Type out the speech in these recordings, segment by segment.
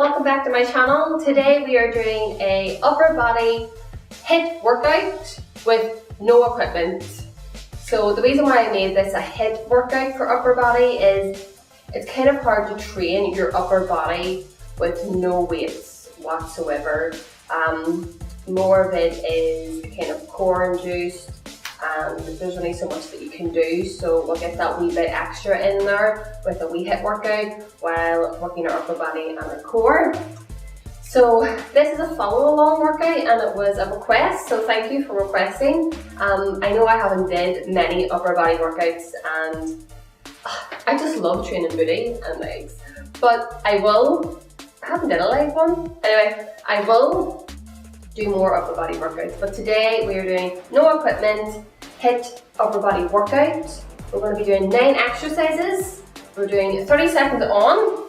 welcome back to my channel. Today we are doing a upper body HIIT workout with no equipment. So the reason why I made this a HIIT workout for upper body is it's kind of hard to train your upper body with no weights whatsoever. More of it is kind of core induced, and there's only so much that you can do, so we'll get that wee bit extra in there with a wee HIIT workout while working our upper body and our core. So this is a follow along workout and it was a request, so thank you for requesting. I know I haven't did many upper body workouts and I just love training booty and legs, but I haven't done a leg one. Anyway, I will do more upper body workouts, but today we are doing no equipment HIIT upper body workout. We're going to be doing 9 exercises. We're doing 30 seconds on,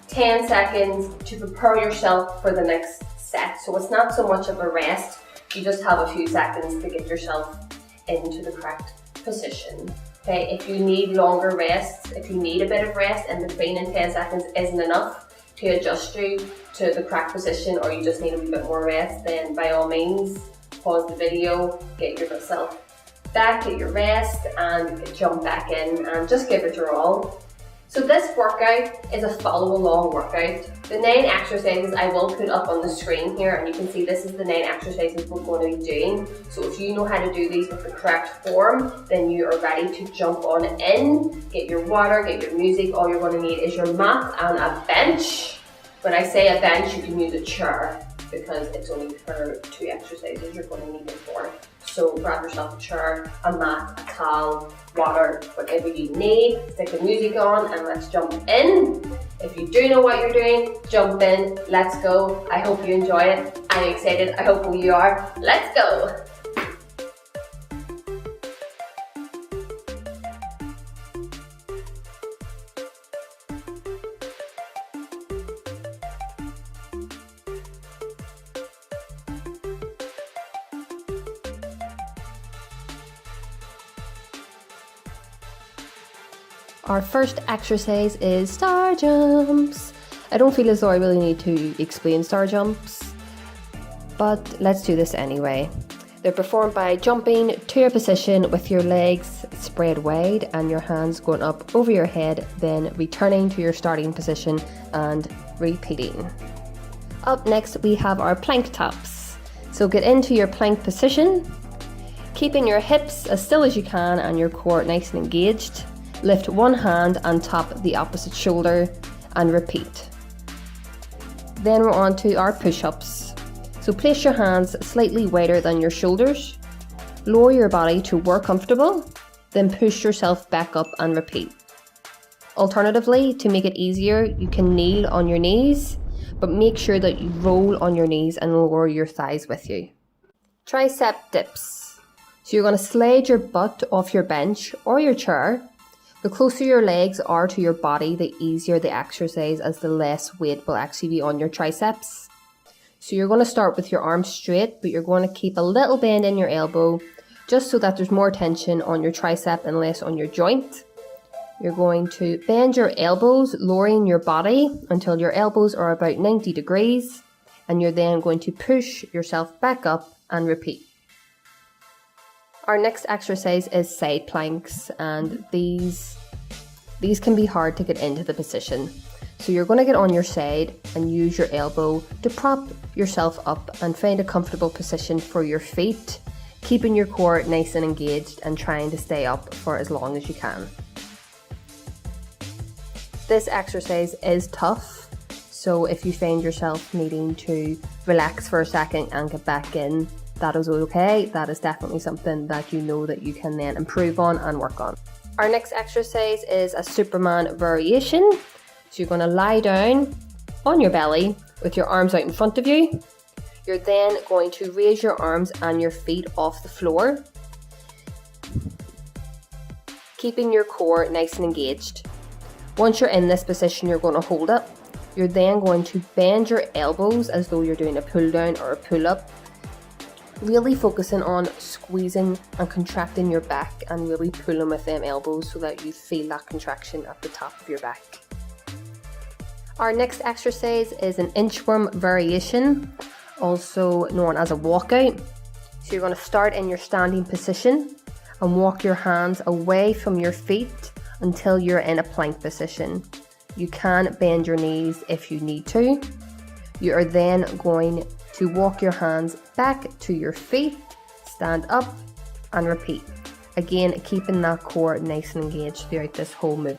10 seconds to prepare yourself for the next set. So it's not so much of a rest, you just have a few seconds to get yourself into the correct position. Okay, if you need longer rests, if you need a bit of rest in between and 10 seconds isn't enough to adjust you to the correct position, or you just need a wee bit more rest, then by all means pause the video, get yourself back, get your rest and jump back in and just give it your all. So this workout is a follow along workout. The 9 exercises I will put up on the screen here, and you can see this is the 9 exercises we're going to be doing. So if you know how to do these with the correct form, then you are ready to jump on in, get your water, get your music. All you're going to need is your mat and a bench. When I say a bench, you can use a chair because it's only for 2 exercises you're going to need it for. So grab yourself a chair, a mat, a towel, water, whatever you need. Stick the music on and let's jump in. If you do know what you're doing, jump in. Let's go. I hope you enjoy it. I'm excited. I hope you are. Let's go. Our first exercise is star jumps. I don't feel as though I really need to explain star jumps, but let's do this anyway. They're performed by jumping to a position with your legs spread wide and your hands going up over your head, then returning to your starting position and repeating. Up next we have our plank taps. So get into your plank position, keeping your hips as still as you can and your core nice and engaged. Lift one hand and tap the opposite shoulder and repeat. Then we're on to our push-ups. So place your hands slightly wider than your shoulders. Lower your body to where comfortable, then push yourself back up and repeat. Alternatively, to make it easier, you can kneel on your knees, but make sure that you roll on your knees and lower your thighs with you. Tricep dips. So you're going to slide your butt off your bench or your chair. The closer your legs are to your body, the easier the exercise, as the less weight will actually be on your triceps. So you're going to start with your arms straight, but you're going to keep a little bend in your elbow, just so that there's more tension on your tricep and less on your joint. You're going to bend your elbows, lowering your body until your elbows are about 90 degrees, and you're then going to push yourself back up and repeat. Our next exercise is side planks, and these can be hard to get into the position. So you're going to get on your side and use your elbow to prop yourself up and find a comfortable position for your feet, keeping your core nice and engaged and trying to stay up for as long as you can. This exercise is tough, so if you find yourself needing to relax for a second and get back in, that is okay. That is definitely something that you know that you can then improve on and work on. Our next exercise is a Superman variation. So you're going to lie down on your belly with your arms out in front of you. You're then going to raise your arms and your feet off the floor, keeping your core nice and engaged. Once you're in this position, you're going to hold it. You're then going to bend your elbows as though you're doing a pull down or a pull up, really focusing on squeezing and contracting your back and really pulling with them elbows so that you feel that contraction at the top of your back. Our next exercise is an inchworm variation, also known as a walkout. So you're going to start in your standing position and walk your hands away from your feet until you're in a plank position. You can bend your knees if you need to. You are then going to walk your hands back to your feet, stand up and repeat. Again, keeping that core nice and engaged throughout this whole move.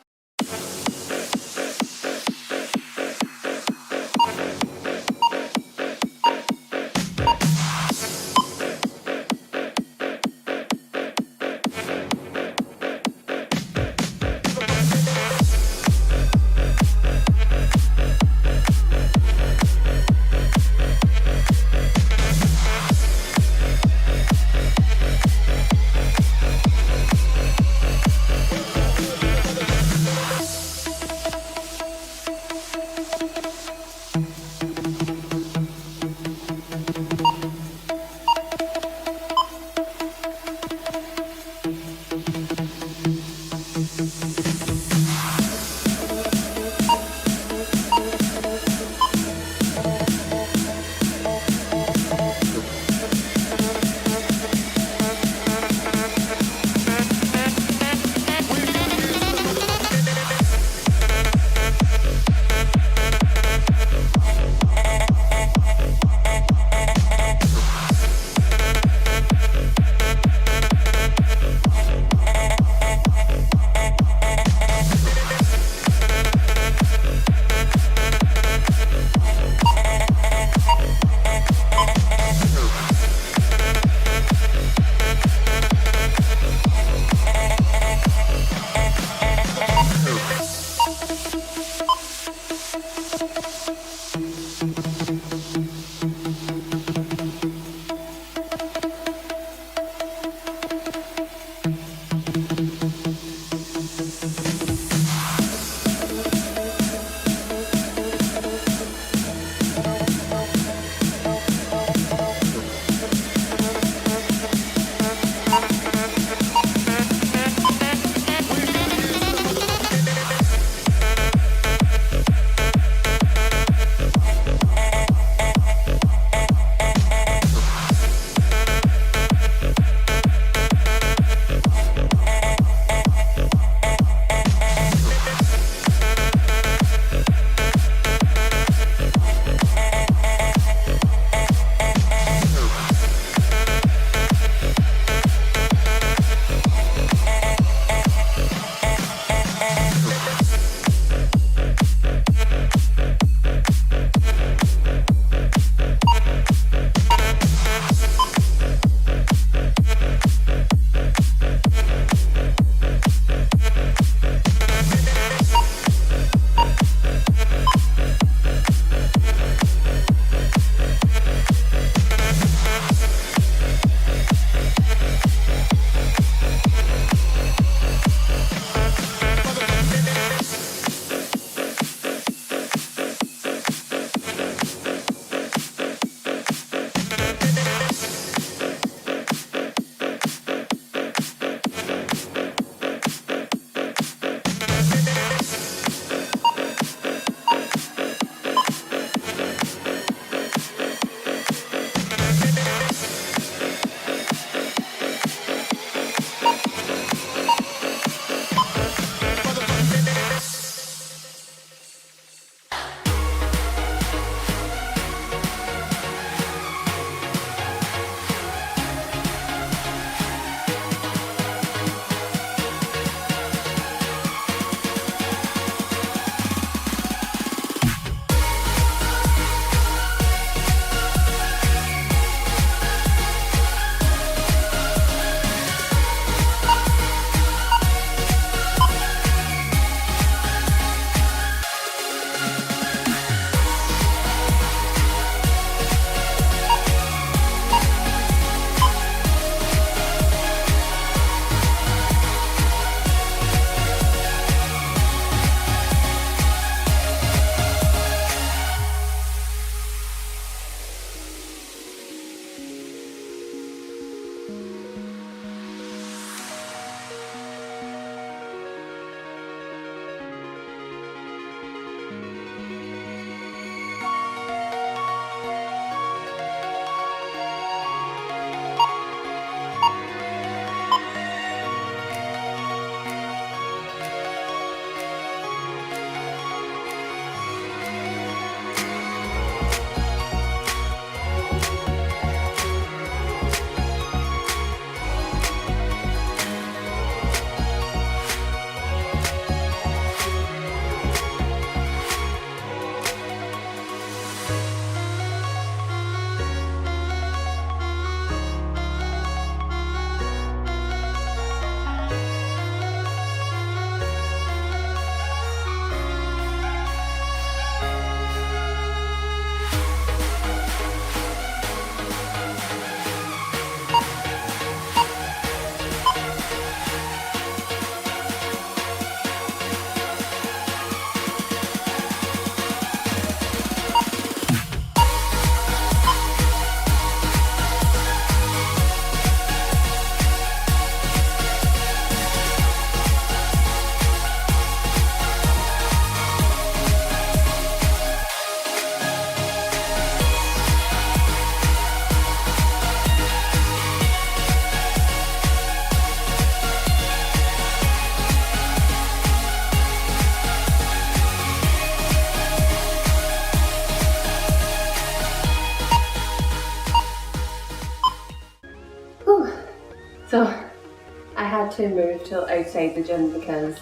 to move to outside the gym because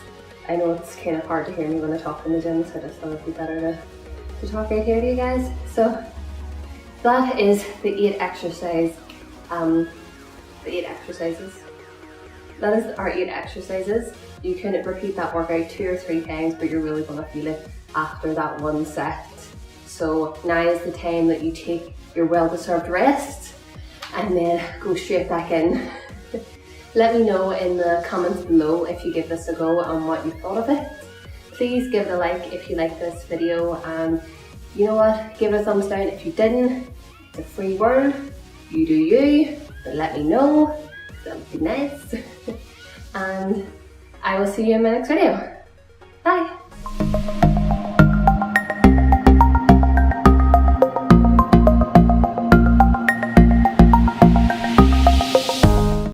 I know it's kind of hard to hear me when I talk in the gym, so I just thought it'd be better to talk right here to you guys. So that is the 8 exercises. That is our 8 exercises. You can repeat that workout 2 or 3 times, but you're really gonna feel it after that one set. So now is the time that you take your well-deserved rest and then go straight back in. Let me know in the comments below if you give this a go and what you thought of it. Please give it a like if you like this video, and you know what, give it a thumbs down if you didn't. It's a free word, you do you, but let me know, that would be nice. And I will see you in my next video. Bye!